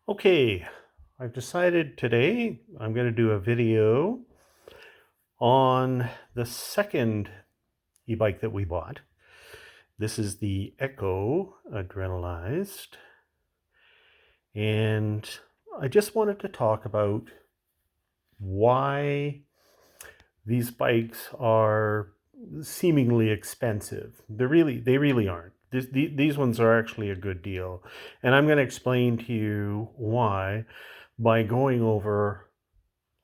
Okay, I've decided today I'm going to do a video on the second e-bike that we bought. This is the Echo Adrenalized, and I just wanted to talk about why these bikes are seemingly expensive. They really aren't. These ones are actually a good deal, and I'm going to explain to you why by going over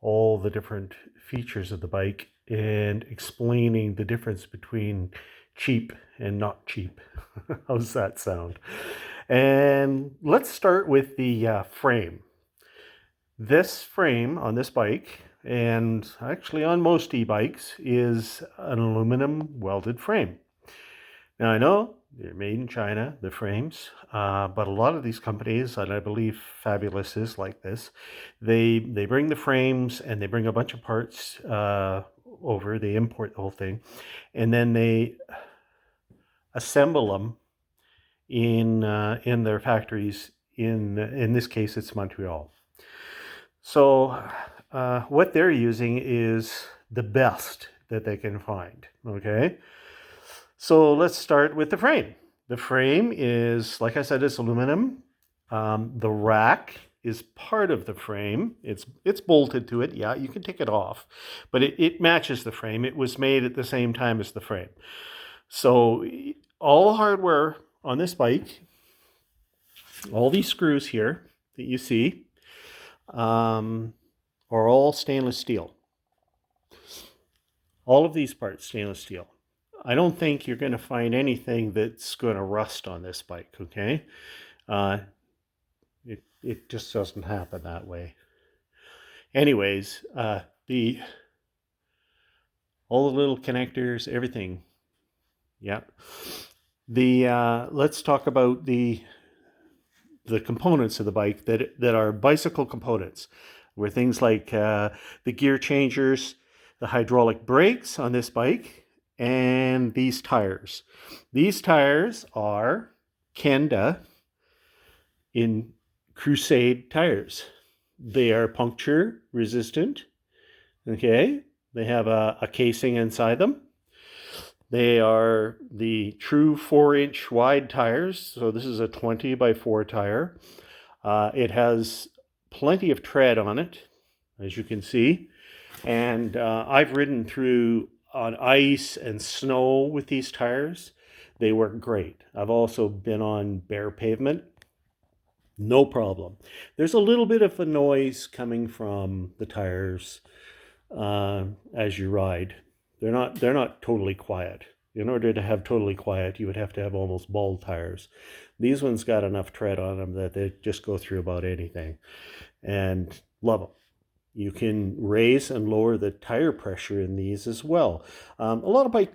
all the different features of the bike and explaining the difference between cheap and not cheap. How's that sound? And let's start with the frame. This frame on this bike, and actually on most e-bikes, is an aluminum welded frame. Now I know they're made in China, the frames, but a lot of these companies, and I believe Fabulous is like this, they bring the frames and they bring a bunch of parts over. They import the whole thing, and then they assemble them in their factories. In this case, it's Montreal. So what they're using is the best that they can find. Okay. So let's start with the frame. The frame is, like I said, it's aluminum. The rack is part of the frame. It's bolted to it. Yeah, you can take it off, but it matches the frame. It was made at the same time as the frame. So all the hardware on this bike, all these screws here that you see, are all stainless steel. All of these parts stainless steel. I don't think you're going to find anything that's going to rust on this bike, okay? Uh, it just doesn't happen that way. Anyways, the all the little connectors, everything. Yeah. Let's talk about the components of the bike that are bicycle components, where things like the gear changers, the hydraulic brakes on this bike, and these tires. These tires are Kenda in Crusade tires. They are puncture resistant. Okay, they have a casing inside them. They are the true 4-inch wide tires. So this is a 20 by 4 tire. It has plenty of tread on it, as you can see. And I've ridden through on ice and snow with these tires. They work great. I've also been on bare pavement. No problem. There's a little bit of a noise coming from the tires as you ride. They're not totally quiet. In order to have totally quiet, you would have to have almost bald tires. These ones got enough tread on them that they just go through about anything, and love them. You can raise and lower the tire pressure in these as well. A lot of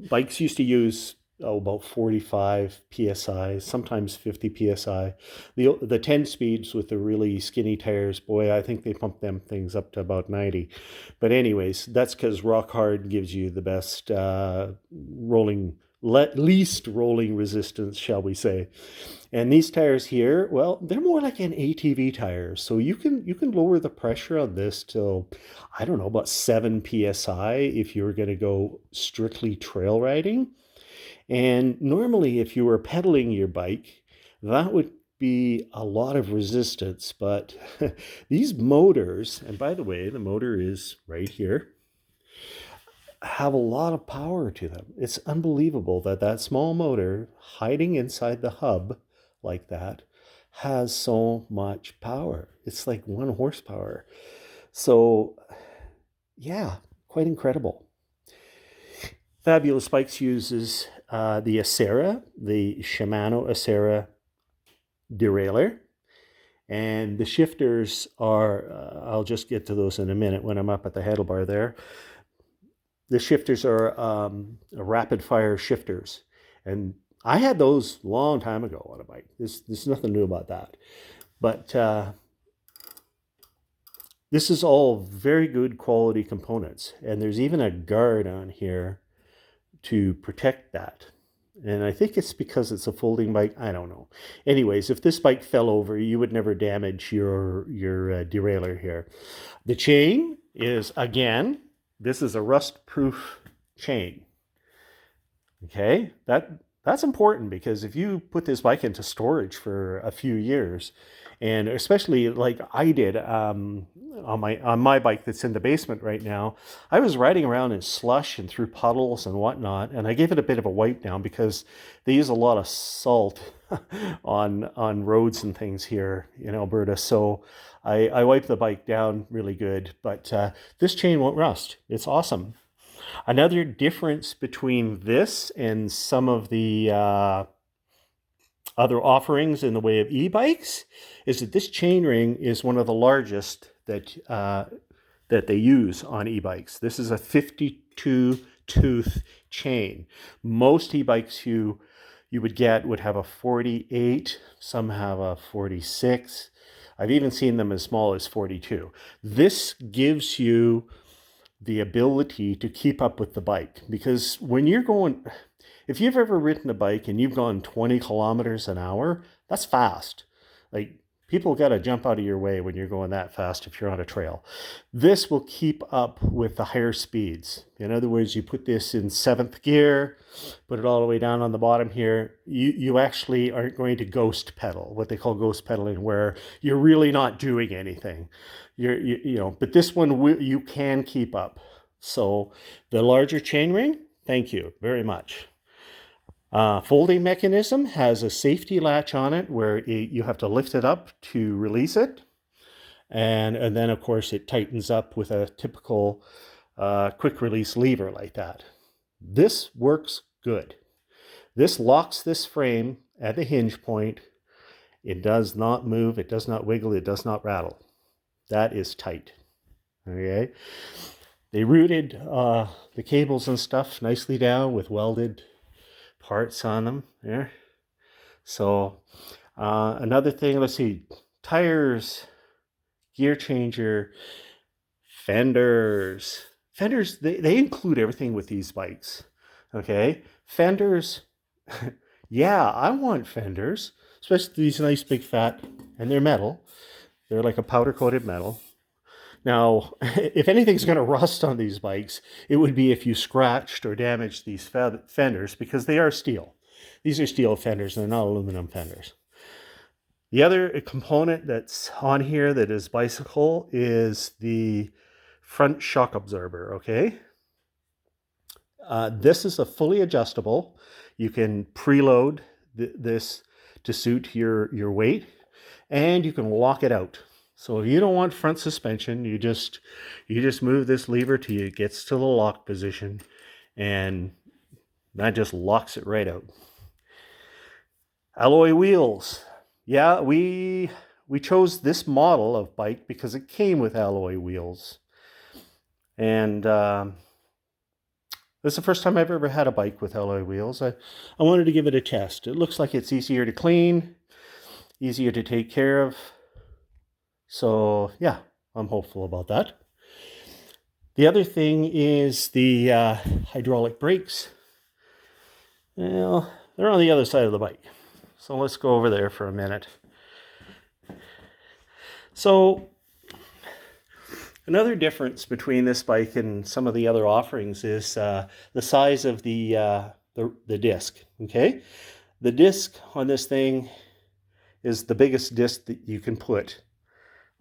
bikes used to use about 45 psi, sometimes 50 psi. The 10 speeds with the really skinny tires, boy, I think they pump them things up to about 90. But anyways, that's because Rock Hard gives you the best least rolling resistance, shall we say. And these tires here, well, they're more like an ATV tire. So you can lower the pressure on this till, I don't know, about 7 psi if you were going to go strictly trail riding. And normally if you were pedaling your bike, that would be a lot of resistance. But these motors, and by the way, the motor is right here, have a lot of power to them. It's unbelievable that that small motor hiding inside the hub like that has so much power. It's like 1 horsepower. So yeah, quite incredible. Fabulous Bikes uses the Acera, the Shimano Acera derailleur. And the shifters are, I'll just get to those in a minute when I'm up at the handlebar there. The shifters are rapid fire shifters. And I had those a long time ago on a bike. There's nothing new about that. But this is all very good quality components. And there's even a guard on here to protect that. And I think it's because it's a folding bike. I don't know. Anyways, if this bike fell over, you would never damage your derailleur here. The chain is, again, this is a rust-proof chain. Okay, that's important because if you put this bike into storage for a few years, and especially like I did on my bike that's in the basement right now, I was riding around in slush and through puddles and whatnot, and I gave it a bit of a wipe down because they use a lot of salt on roads and things here in Alberta. So I wiped the bike down really good, but this chain won't rust. It's awesome. Another difference between this and some of the other offerings in the way of e-bikes is that this chainring is one of the largest that they use on e-bikes. This is a 52 tooth chain. Most e-bikes you would get would have a 48. Some have a 46. I've even seen them as small as 42. This gives you the ability to keep up with the bike, because when you're going, if you've ever ridden a bike and you've gone 20 kilometers an hour, that's fast. Like, people got to jump out of your way when you're going that fast if you're on a trail. This will keep up with the higher speeds. In other words, you put this in 7th gear, put it all the way down on the bottom here, you actually aren't going to ghost pedal, what they call ghost pedaling, where you're really not doing anything. But this one you can keep up. So the larger chainring, thank you very much. Folding mechanism has a safety latch on it where you have to lift it up to release it. And then, of course, it tightens up with a typical quick release lever like that. This works good. This locks this frame at the hinge point. It does not move. It does not wiggle. It does not rattle. That is tight. Okay. They routed the cables and stuff nicely down with welded parts on them there. So another thing, let's see, tires, gear changer, fenders. Fenders, they include everything with these bikes. Okay. Fenders, yeah, I want fenders, especially these nice big fat, and they're metal. They're like a powder coated metal. Now, if anything's going to rust on these bikes, it would be if you scratched or damaged these fenders, because they are steel. These are steel fenders, they're not aluminum fenders. The other component that's on here that is bicycle is the front shock absorber, okay? This is a fully adjustable. You can preload this to suit your weight, and you can lock it out. So if you don't want front suspension, you just move this lever till it gets to the lock position, and that just locks it right out. Alloy wheels. Yeah, we chose this model of bike because it came with alloy wheels. And this is the first time I've ever had a bike with alloy wheels. I wanted to give it a test. It looks like it's easier to clean, easier to take care of. So yeah, I'm hopeful about that. The other thing is the hydraulic brakes. Well, they're on the other side of the bike. So let's go over there for a minute. So another difference between this bike and some of the other offerings is the size of the disc. Okay, the disc on this thing is the biggest disc that you can put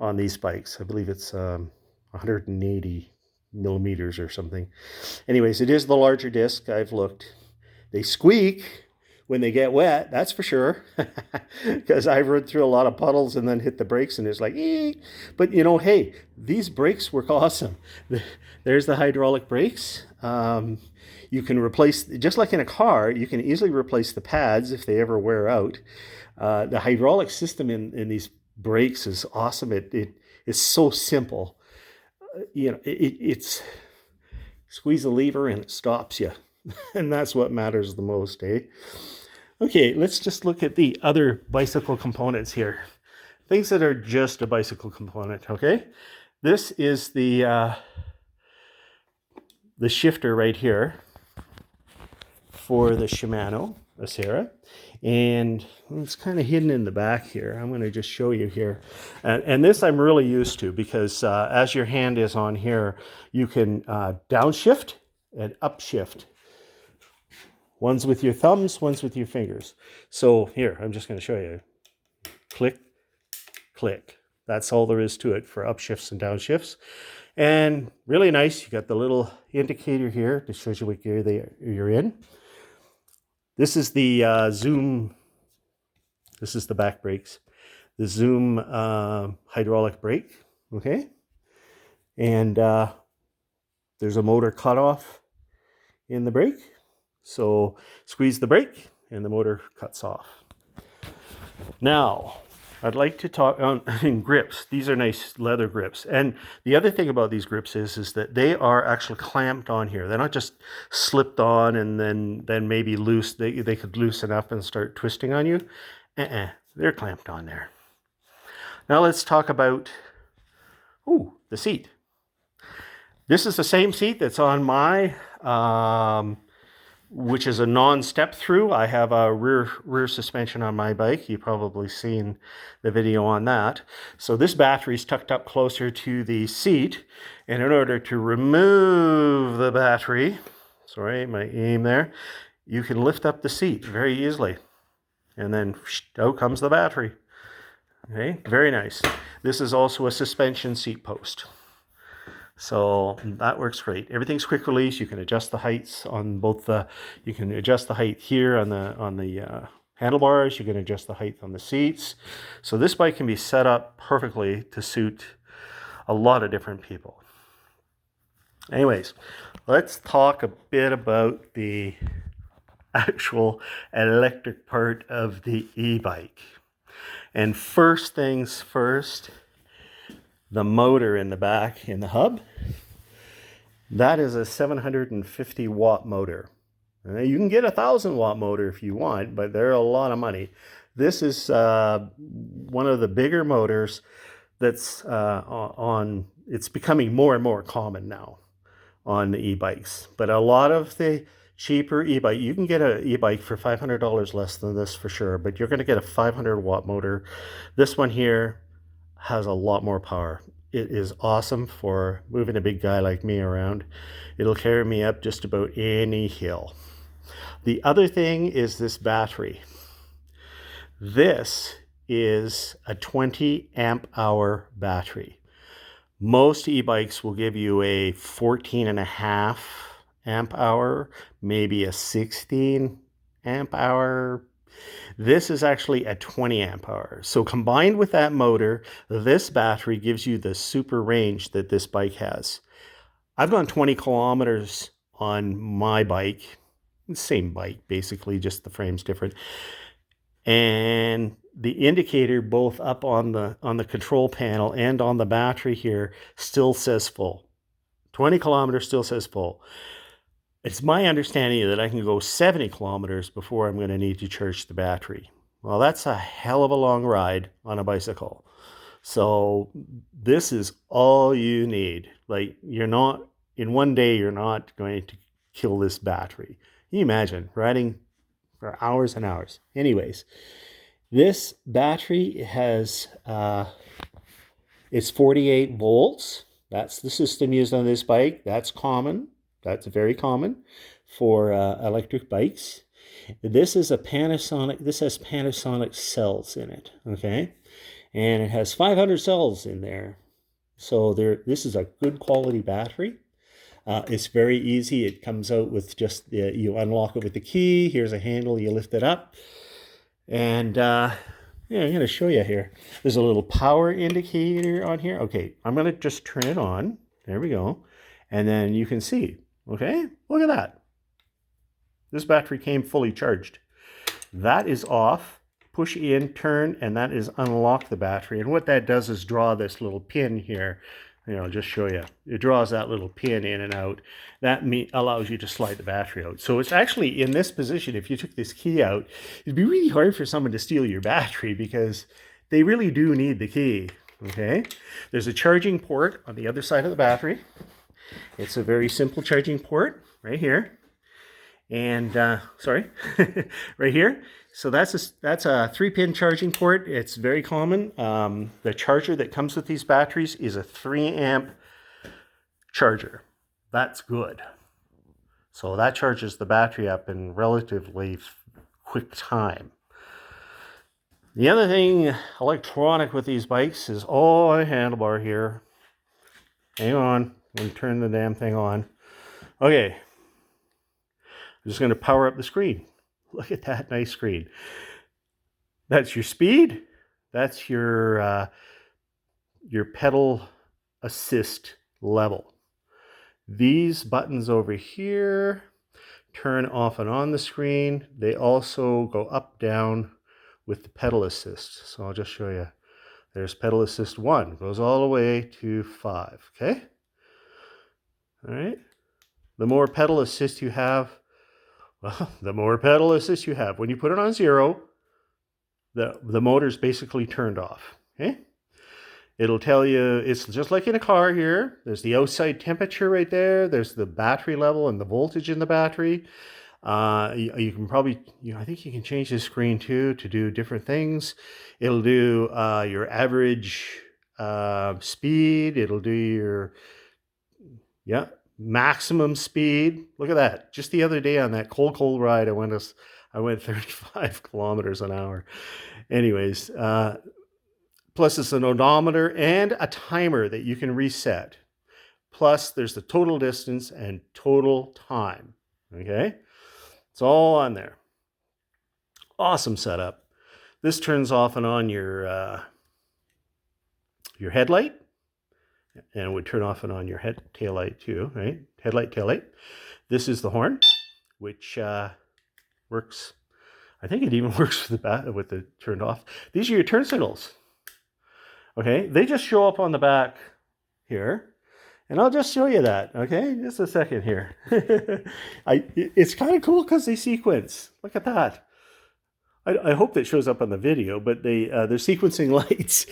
on these bikes. I believe it's 180 millimeters or something. Anyways, it is the larger disc. I've looked. They squeak when they get wet, that's for sure, because I've run through a lot of puddles and then hit the brakes and it's like, ee. But hey, these brakes work awesome. There's the hydraulic brakes. You can replace, just like in a car, you can easily replace the pads if they ever wear out. The hydraulic system in these brakes is awesome. It is so simple. It's squeeze a lever and it stops you. And that's what matters the most, eh? Okay, let's just look at the other bicycle components here. Things that are just a bicycle component, okay? This is the shifter right here for the Shimano. Acera, and it's kind of hidden in the back here. I'm going to just show you here, and this I'm really used to because as your hand is on here, you can downshift and upshift. One's with your thumbs, one's with your fingers. So here, I'm just going to show you. Click, click. That's all there is to it for upshifts and downshifts. And really nice, you got the little indicator here that shows you what gear you're in. This is the Zoom, this is the back brakes, the Zoom hydraulic brake, okay? And there's a motor cutoff in the brake. So squeeze the brake and the motor cuts off. Now, I'd like to talk on grips. These are nice leather grips. And the other thing about these grips is that they are actually clamped on here. They're not just slipped on and then maybe loose. They could loosen up and start twisting on you. They're clamped on there. Now let's talk about, the seat. This is the same seat that's on my, which is a non-step through. I have a rear suspension on my bike. You've probably seen the video on that. So this battery is tucked up closer to the seat. And in order to remove the battery, sorry, my aim there, you can lift up the seat very easily. And then out comes the battery. Okay, very nice. This is also a suspension seat post. So that works great. Everything's quick release. You can adjust the heights on both you can adjust the height here on the handlebars. You can adjust the height on the seats. So this bike can be set up perfectly to suit a lot of different people. Anyways, let's talk a bit about the actual electric part of the e-bike. And first things first, the motor in the back in the hub, that is a 750 watt motor. You can get a 1,000 watt motor if you want, but they're a lot of money. This is one of the bigger motors that's it's becoming more and more common now on the e-bikes. But a lot of the cheaper e-bike, you can get an e-bike for $500 less than this for sure, but you're going to get a 500 watt motor. This one here has a lot more power. It is awesome for moving a big guy like me around. It'll carry me up just about any hill. The other thing is this battery. This is a 20 amp hour battery. Most e-bikes will give you a 14.5 amp hour, maybe a 16 amp hour. This is actually a 20 amp hour. So combined with that motor, this battery gives you the super range that this bike has. I've gone 20 kilometers on my bike, same bike basically, just the frame's different. And the indicator both up on the control panel and on the battery here still says full. 20 kilometers still says full. It's my understanding that I can go 70 kilometers before I'm going to need to charge the battery. Well, that's a hell of a long ride on a bicycle. So this is all you need. Like, you're not, in one day, you're not going to kill this battery. Can you imagine riding for hours and hours? Anyways, this battery has, it's 48 volts. That's the system used on this bike. That's common. That's very common for electric bikes. This is a Panasonic. This has Panasonic cells in it, okay? And it has 500 cells in there. So this is a good quality battery. It's very easy. It comes out with just, you unlock it with the key. Here's a handle. You lift it up. And yeah, I'm going to show you here. There's a little power indicator on here. Okay, I'm going to just turn it on. There we go. And then you can see. Okay, look at that. This battery came fully charged. That is off. Push in, turn, and that is unlock the battery. And what that does is draw this little pin here. I'll just show you. It draws that little pin in and out. That allows you to slide the battery out. So it's actually in this position. If you took this key out, it'd be really hard for someone to steal your battery because they really do need the key. Okay, there's a charging port on the other side of the battery. It's a very simple charging port right here. And sorry, right here. So that's a 3-pin charging port. It's very common. The charger that comes with these batteries is a 3-amp charger. That's good. So that charges the battery up in relatively quick time. The other thing electronic with these bikes is, oh, a handlebar here. Hang on, let me turn the damn thing on. Okay, I'm just going to power up the screen. Look at that nice screen. That's your speed. That's your pedal assist level. These buttons over here turn off and on the screen. They also go up, down with the pedal assist. So I'll just show you. There's pedal assist 1, goes all the way to 5, okay? All right. The more pedal assist you have, well, the more pedal assist you have. When you put it on 0, the motor's basically turned off, okay? It'll tell you, it's just like in a car here. There's the outside temperature right there. There's the battery level and the voltage in the battery. You can probably, I think you can change the screen too to do different things. It'll do your average speed. It'll do your, maximum speed. Look at that. Just the other day on that cold ride, I went 35 kilometers an hour. Anyways, plus it's an odometer and a timer that you can reset. Plus there's the total distance and total time. Okay, it's all on there. Awesome setup. This turns off and on your headlight, and it would turn off and on your tail light too, right? Headlight, tail light. This is the horn, which works. I think it even works with the turned off. These are your turn signals. Okay, they just show up on the back here, and I'll just show you that. Okay, just a second here. It's kind of cool because they sequence. Look at that. I hope that shows up on the video, but they're sequencing lights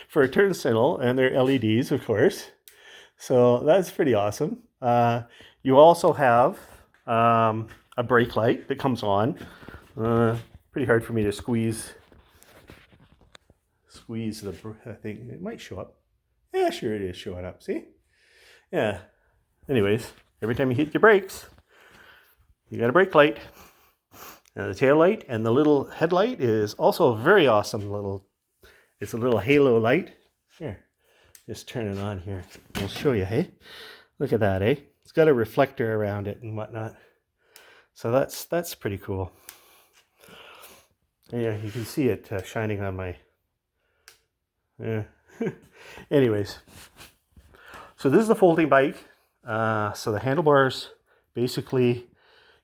for a turn signal, and they're LEDs, of course. So that's pretty awesome. You also have a brake light that comes on. Pretty hard for me to squeeze the thing. It might show up. Yeah, sure it is showing up. See? Yeah. Anyways, every time you hit your brakes, you got a brake light. And the tail light and the little headlight is also a very awesome it's a little halo light. Here, just turn it on here. I'll show you, hey? Look at that, eh? It's got a reflector around it and whatnot. So that's pretty cool. Yeah, you can see it shining on my... Yeah. Anyways, so this is the folding bike. So the handlebars, basically,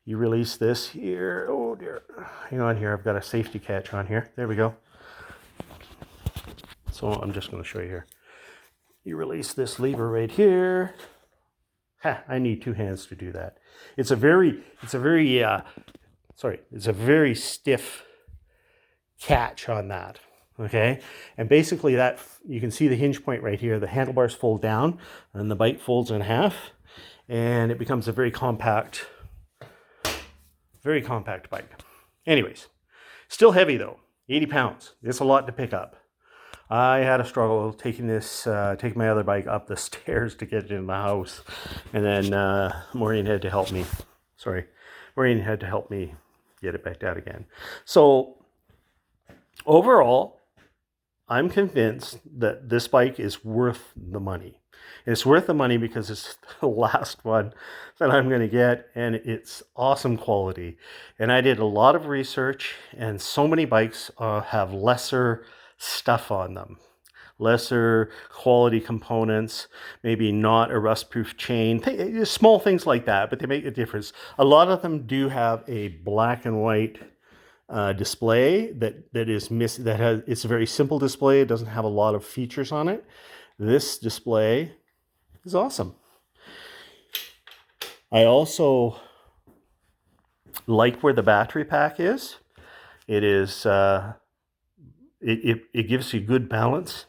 you release this here. Oh dear, hang on here. I've got a safety catch on here. There we go. So I'm just going to show you here. You release this lever right here. I need 2 hands to do that. It's a very stiff catch on that. Okay, and basically that, you can see the hinge point right here. The handlebars fold down and the bike folds in half, and it becomes a very compact bike. Anyways, still heavy though, 80 pounds. It's a lot to pick up. I had a struggle taking my other bike up the stairs to get it in the house, and then Maureen had to help me. Maureen had to help me get it back down again. So overall, I'm convinced that this bike is worth the money. It's worth the money because it's the last one that I'm going to get, and it's awesome quality. And I did a lot of research, and so many bikes have lesser stuff on them. Lesser quality components, maybe not a rust-proof chain, small things like that, but they make a difference. A lot of them do have a black and white display it's a very simple display. It doesn't have a lot of features on it. This display is awesome. I also like where the battery pack is. It is it gives you good balance.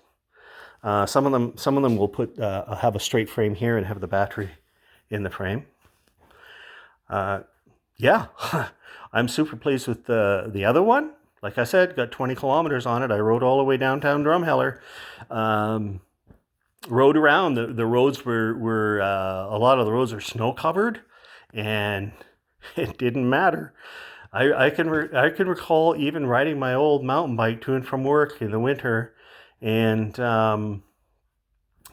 Some of them will have a straight frame here and have the battery in the frame. yeah, I'm super pleased with the other one. Like I said, got 20 kilometers on it. I rode all the way downtown Drumheller. Rode around. The roads were a lot of the roads are snow covered, and it didn't matter. I can recall even riding my old mountain bike to and from work in the winter, and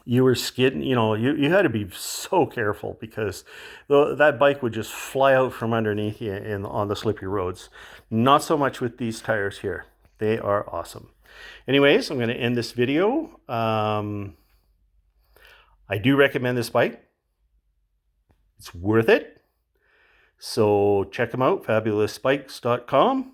you were skidding. You had to be so careful because that bike would just fly out from underneath you on the slippery roads. Not so much with these tires here. They are awesome. Anyways, I'm going to end this video. I do recommend this bike. It's worth it. So check them out, fabulousbikes.com.